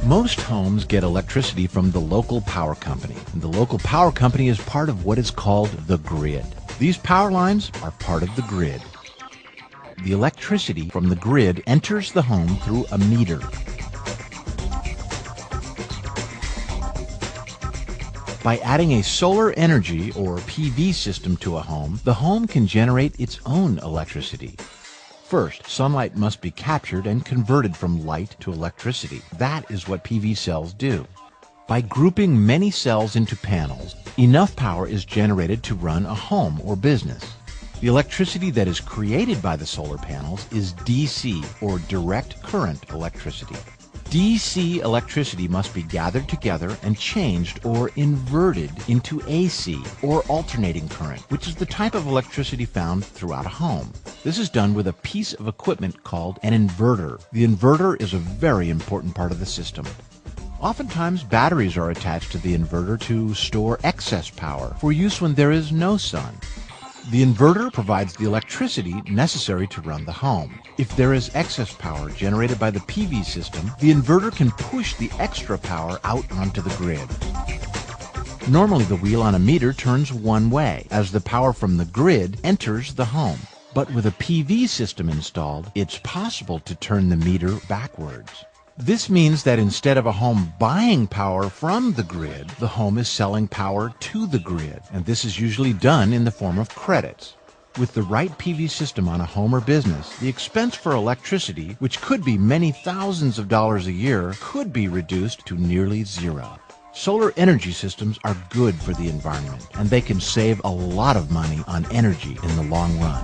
Most homes get electricity from the local power company, and the local power company is part of what is called the grid. These power lines are part of the grid. The electricity from the grid enters the home through a meter. By adding a solar energy or PV system to a home, the home can generate its own electricity. First, sunlight must be captured and converted from light to electricity. That is what PV cells do. By grouping many cells into panels, enough power is generated to run a home or business. The electricity that is created by the solar panels is DC, or direct current electricity. DC electricity must be gathered together and changed or inverted into AC, or alternating current, which is the type of electricity found throughout a home. This is done with a piece of equipment called an inverter. The inverter is a very important part of the system. Oftentimes, batteries are attached to the inverter to store excess power for use when there is no sun. The inverter provides the electricity necessary to run the home. If there is excess power generated by the PV system, the inverter can push the extra power out onto the grid. Normally, the wheel on a meter turns one way as the power from the grid enters the home. But with a PV system installed, it's possible to turn the meter backwards. This means that instead of a home buying power from the grid, the home is selling power to the grid, and this is usually done in the form of credits. With the right PV system on a home or business, the expense for electricity, which could be many thousands of dollars a year, could be reduced to nearly zero. Solar energy systems are good for the environment, and they can save a lot of money on energy in the long run.